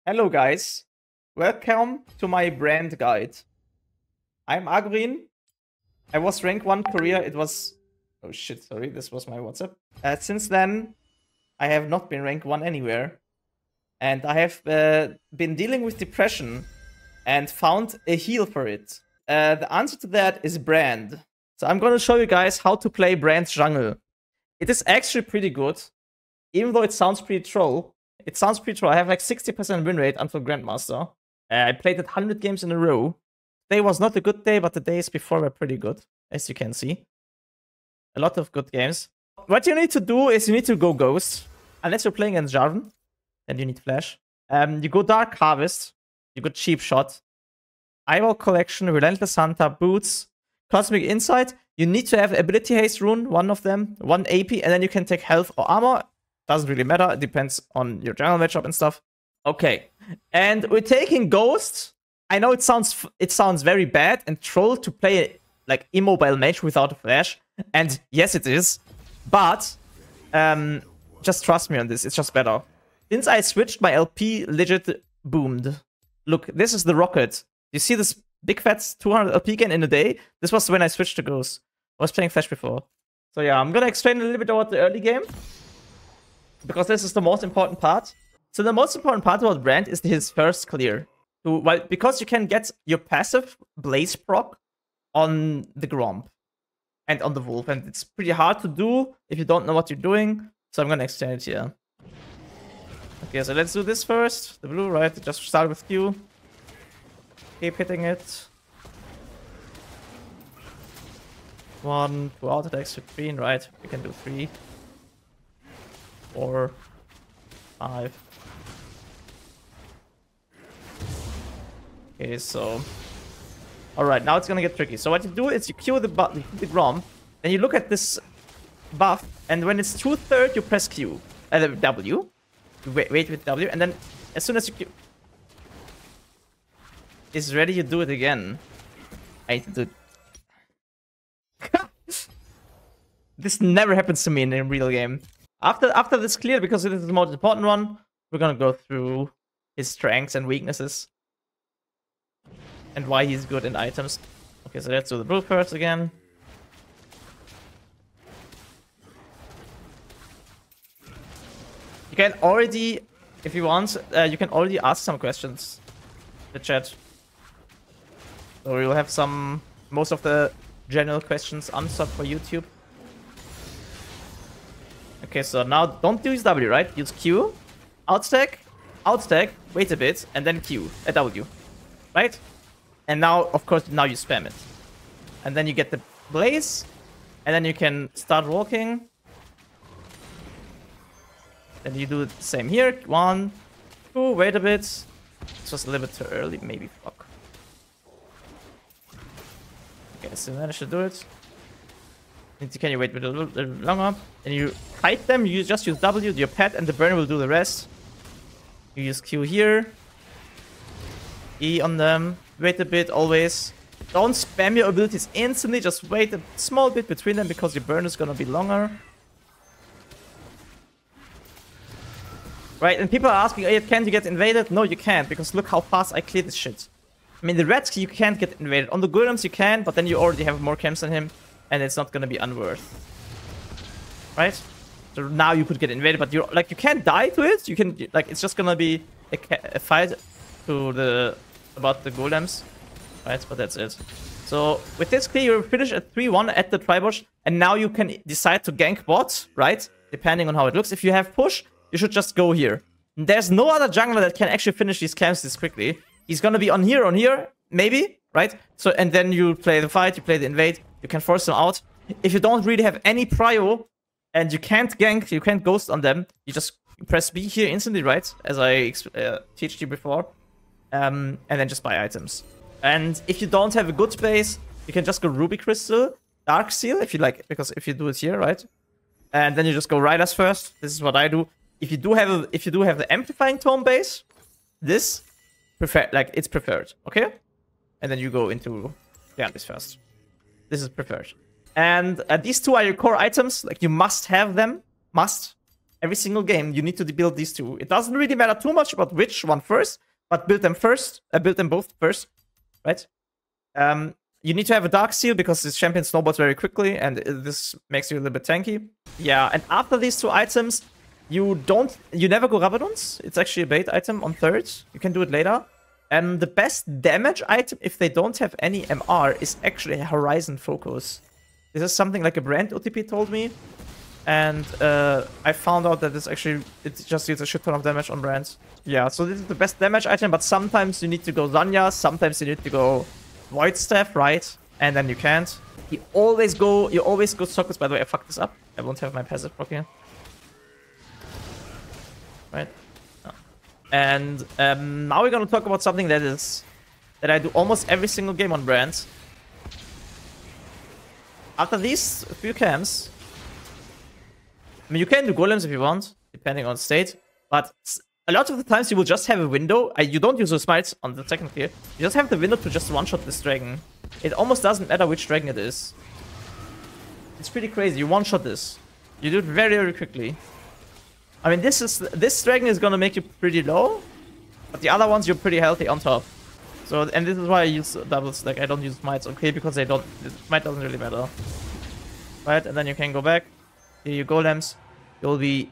Hello guys, welcome to my brand guide. I'm Agurin. I was rank 1 Korea, it was... Oh shit, sorry, this was my WhatsApp. Since then, I have not been rank 1 anywhere. And I have been dealing with depression and found a heal for it. The answer to that is brand. So I'm gonna show you guys how to play brand jungle. It is actually pretty good, even though it sounds pretty troll. It sounds pretty troll. I have like 60% win rate until Grandmaster. I played it 100 games in a row. Today was not a good day, but the days before were pretty good, as you can see. A lot of good games. What you need to do is you need to go Ghost. Unless you're playing against Jarvan, then you need Flash. You go Dark Harvest. You go Cheap Shot. Eyeball Collection, Relentless Hunter, Boots, Cosmic Insight. You need to have Ability Haste Rune, one of them, 1 AP, and then you can take Health or Armor. Doesn't really matter. It depends on your jungle matchup and stuff. Okay. And we're taking Ghost. I know it sounds very bad and troll to play like immobile mage without a flash. And yes, it is. But just trust me on this. It's just better. Since I switched, my LP legit boomed. Look, this is the rocket. You see this big fat 200 LP gain in a day? This was when I switched to Ghost. I was playing Flash before. So yeah, I'm gonna explain a little bit about the early game, because this is the most important part. So the most important part about Brand is his first clear. Because you can get your passive Blaze proc on the Gromp and on the Wolf, and it's pretty hard to do if you don't know what you're doing. So I'm gonna explain it here. Okay, so let's do this first. The blue, right? Just start with Q. Keep hitting it. 1, 2 auto attacks with green, right? We can do 3, 4, 5. Okay, so... Alright, now it's gonna get tricky. So what you do is you Q the Grom, then you look at this buff, and when it's 2/3, you press Q. W. You wait with W, and then as soon as you Q is ready, you do it again. I need to do... This never happens to me in a real game. After this clear, because it is the most important one, we're gonna go through his strengths and weaknesses. And why he's good in items. Okay, so let's do the blue first again. You can already, if you want, you can already ask some questions in the chat. So we'll have most of the general questions answered for YouTube. Okay, so now don't use W, right? Use Q, outstack, wait a bit, and then Q, a W, right? And now, of course, now you spam it. And then you get the Blaze, and then you can start walking. Then you do the same here. 1, 2, wait a bit. This was a little bit too early, maybe, fuck. Okay, so you managed to do it. Can you wait a little longer? And you kite them, you just use W, your pet, and the burner will do the rest. You use Q here. E on them. Wait a bit, always. Don't spam your abilities instantly, just wait a small bit between them because your burn is gonna be longer. Right, and people are asking, oh, can't you get invaded? No, you can't, because look how fast I clear this shit. I mean, the Reds, you can't get invaded. On the Golems, you can, but then you already have more camps than him. And it's not gonna be unworth, right? So now you could get invaded, but you can't die to it. You can it's just gonna be a fight to about the golems, right? But that's it. So with this clear, you finish at 3-1 at the Tribush, and now you can decide to gank bot, right? Depending on how it looks. If you have push, you should just go here. There's no other jungler that can actually finish these camps this quickly. He's gonna be on here, maybe, right? So and then you play the fight, you play the invade. You can force them out. If you don't really have any prio and you can't gank, you can't ghost on them, you just press B here instantly, right? As I teached you before. And then just buy items. And if you don't have a good space, you can just go Ruby Crystal, Dark Seal, if you like, because if you do it here, right? And then you just go Riders first. This is what I do. If you do have the Amplifying Tome base, it's preferred, okay? And then you go into this first. This is preferred. And these two are your core items. Like, you must have them. Must. every single game, you need to build these two. It doesn't really matter too much about which one first, but build them first. Build them both first, right? You need to have a Dark Seal because this champion snowballs very quickly, and this makes you a little bit tanky. Yeah, and after these two items, you never go Rabadons. It's actually a bait item on third. You can do it later. And the best damage item, if they don't have any MR, is actually Horizon Focus. This is something like a brand OTP told me. And I found out that it just deals a shit ton of damage on brands. Yeah, so this is the best damage item, but sometimes you need to go Zanya, sometimes you need to go Void Staff, right? And then you can't. You always go Sockets. By the way, I fucked this up. I won't have my passive block here. Right? No. And now we're gonna talk about something that I do almost every single game on brands. After these few camps, I mean, you can do golems if you want, depending on state, but a lot of the times you will just have a window. You don't use the smites on the second tier. You just have the window to just one-shot this dragon. It almost doesn't matter which dragon it is. It's pretty crazy. You one-shot this. You do it very, very quickly. I mean, this dragon is gonna make you pretty low, but the other ones you're pretty healthy on top. So, and this is why I use doubles. Like, I don't use smites, okay, because the smite doesn't really matter. Right, and then you can go back. Here you golems. You'll be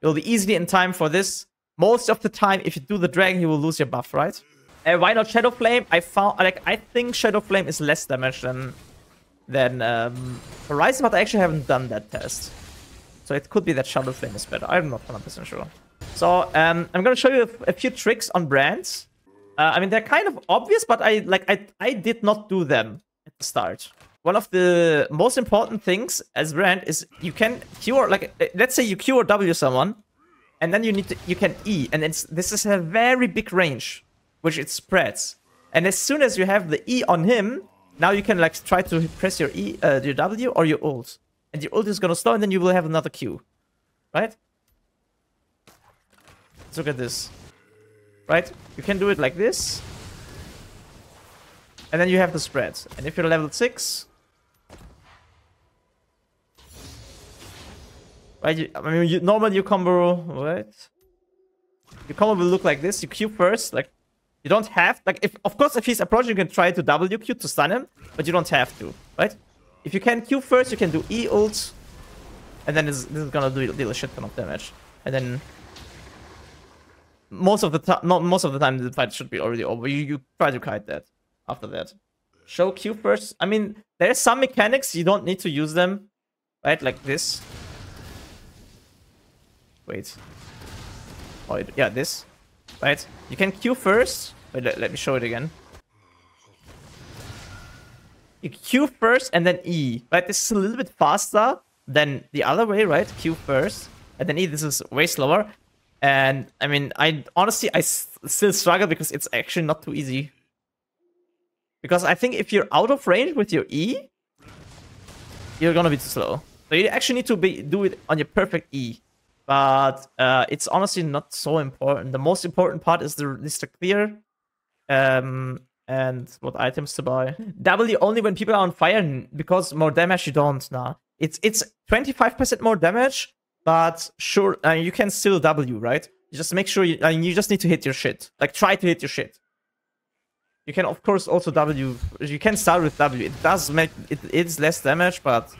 easily in time for this. Most of the time, if you do the dragon, you will lose your buff, right? Why not Shadow Flame? I think Shadow Flame is less damage than Horizon, but I actually haven't done that test. So it could be that Shadow Flame is better. I'm not 100% sure. So I'm gonna show you a few tricks on brands. I mean, they're kind of obvious, but I did not do them at the start. One of the most important things as brand is you can cure, like, let's say you cure W someone, and then you can E, and this is a very big range, which it spreads. And as soon as you have the E on him, now you can like try to press your E, your W or your ult, and your ult is gonna slow, and then you will have another Q, right? Let's look at this, right? You can do it like this, and then you have the spread. And if you're level 6. Right, I mean, normally you combo, right? Your combo will look like this. You Q first, like, you don't have, like, of course, if he's approaching, you can try to W Q to stun him, but you don't have to, right? If you can Q first, you can do E ult, and then this is gonna deal a shit ton of damage. And then most of the time, the fight should be already over. You try to kite that after that. Show Q first. I mean, there's some mechanics, you don't need to use them, right? Like this. Wait. Oh, yeah, this. Right? You can Q first. Wait, let me show it again. You Q first and then E. Right? This is a little bit faster than the other way, right? Q first and then E. This is way slower. And I mean, honestly, I still struggle because it's actually not too easy. Because I think if you're out of range with your E, you're gonna be too slow. So you actually need to do it on your perfect E. But it's honestly not so important. The most important part is the clear and what items to buy. W only when people are on fire, because more damage you don't. Nah, it's 25% more damage, but sure, you can still W, right? You just make sure you just need to hit your shit. Like, try to hit your shit. You can of course also W. You can start with W. It does make it's less damage, but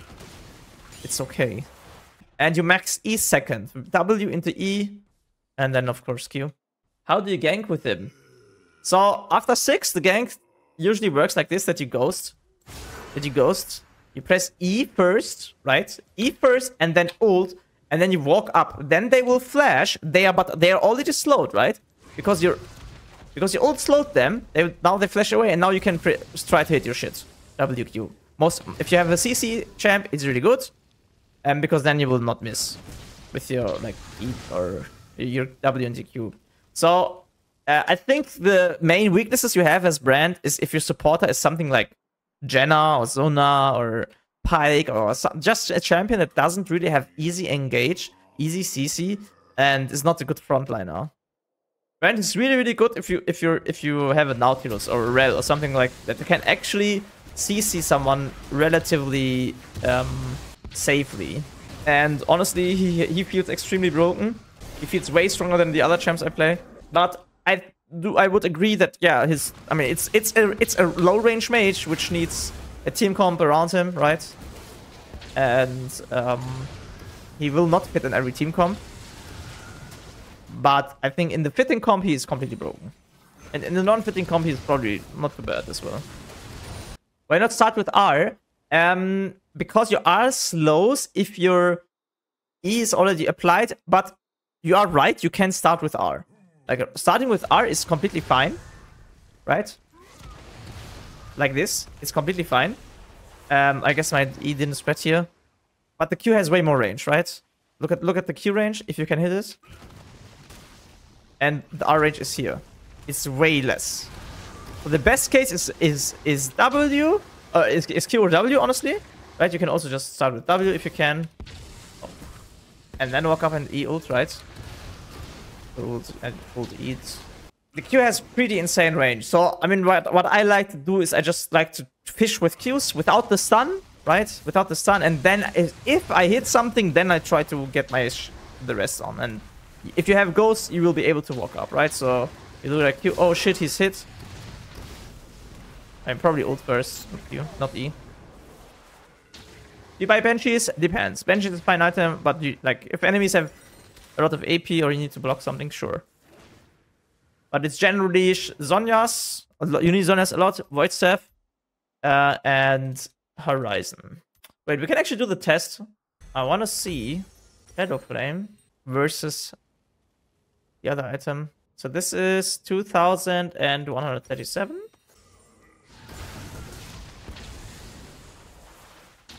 it's okay. And you max E second. W into E, and then of course Q. How do you gank with him? So after 6, the gank usually works like this: that you ghost. You press E first, right? E first, and then ult, and then you walk up. Then they will flash. They are already slowed, right? Because your ult slowed them. Now they flash away, and now you can try to hit your shit. WQ. If you have a CC champ, it's really good. Because then you will not miss with your like E or your W and Q. So I think the main weaknesses you have as brand is if your supporter is something like Jenna or Zona or Pyke or just a champion that doesn't really have easy engage, easy CC, and is not a good frontliner. Brand is really, really good if you have a Nautilus or a Rel or something like that. You can actually CC someone relatively safely. And honestly, he feels extremely broken. He feels way stronger than the other champs I play. But I would agree that yeah, it's a low range mage which needs a team comp around him, right? And he will not fit in every team comp. But I think in the fitting comp he is completely broken. And in the non-fitting comp he's probably not too bad as well. Why not start with R? Because your R slows if your E is already applied, but you are right, you can start with R. Like, starting with R is completely fine, right? Like this, it's completely fine. I guess my E didn't spread here. But the Q has way more range, right? Look at the Q range, if you can hit it. And the R range is here. It's way less. So the best case is W, is Q or W, honestly. Right, you can also just start with W if you can. And then walk up and E ult, right? Ult E. The Q has pretty insane range. So, I mean, what I like to do is I just like to fish with Qs without the stun, right? Without the stun. And then if I hit something, then I try to get the rest on. And if you have ghosts, you will be able to walk up, right? So, you do like Q. Oh shit, he's hit. I'm probably ult first with Q, not E. You buy Banshees? Depends. Banshees is a fine item, but like if enemies have a lot of AP or you need to block something, sure. But it's generally Zhonya's. You need Zhonya's a lot. Void Staff. And Horizon. Wait, we can actually do the test. I want to see Shadow Flame versus the other item. So this is 2137.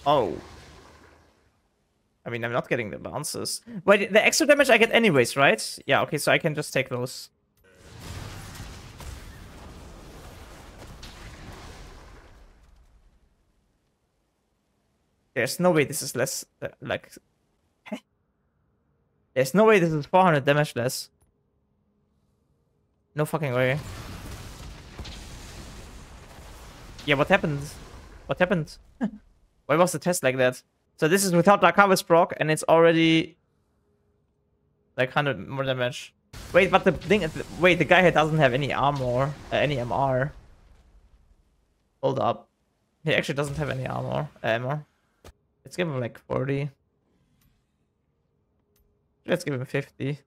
Oh. I mean, I'm not getting the bounces. Wait, the extra damage I get anyways, right? Yeah, okay, so I can just take those. There's no way this is less, like... Heh? There's no way this is 400 damage less. No fucking way. Yeah, what happened? What happened? Why was the test like that? So this is without Dark Harvest proc, and it's already... like 100 more damage. Wait, but the thing... Wait, the guy here doesn't have any armor, any MR. Hold up. He actually doesn't have any armor. Let's give him like 40. Let's give him 50.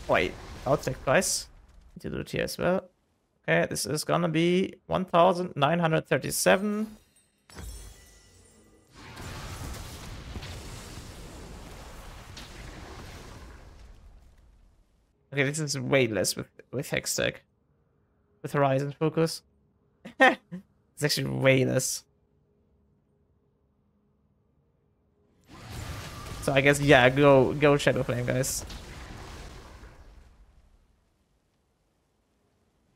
Wait, I'll take twice. Need to do it here as well. Okay, this is gonna be 1937. Okay, this is way less with Hextech. With Horizon focus. It's actually way less. So I guess yeah, go Shadow Flame, guys.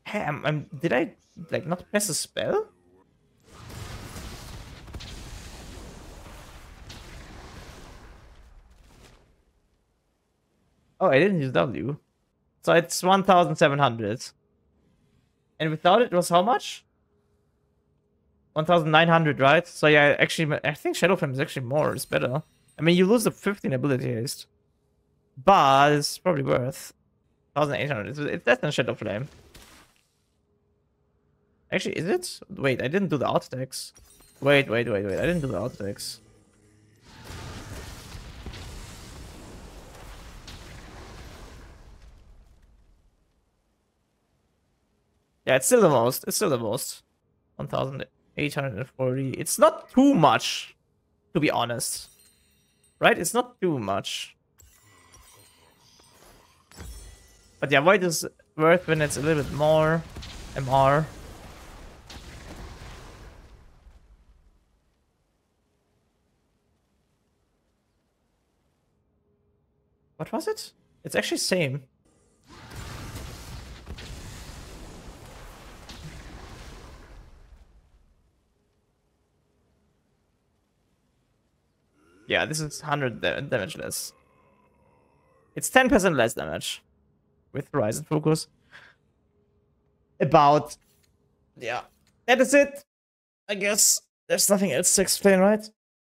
Hey, did I like not press a spell? Oh, I didn't use W. So it's 1700. And without it was how much? 1900, right? So yeah, actually, I think Shadow Flame is actually more. It's better. I mean, you lose the 15 ability haste. But it's probably worth 1800. It's less than Shadow Flame. Actually, is it? Wait, I didn't do the auto attacks. Wait. I didn't do the auto attacks. Yeah, it's still the most. It's still the most. 1840. It's not too much, to be honest. Right? It's not too much. But yeah, Void is worth when it's a little bit more MR. What was it? It's actually same. Yeah, this is 100 damage less. It's 10% less damage with Horizon focus. About, yeah, that is it, I guess. There's nothing else to explain, right?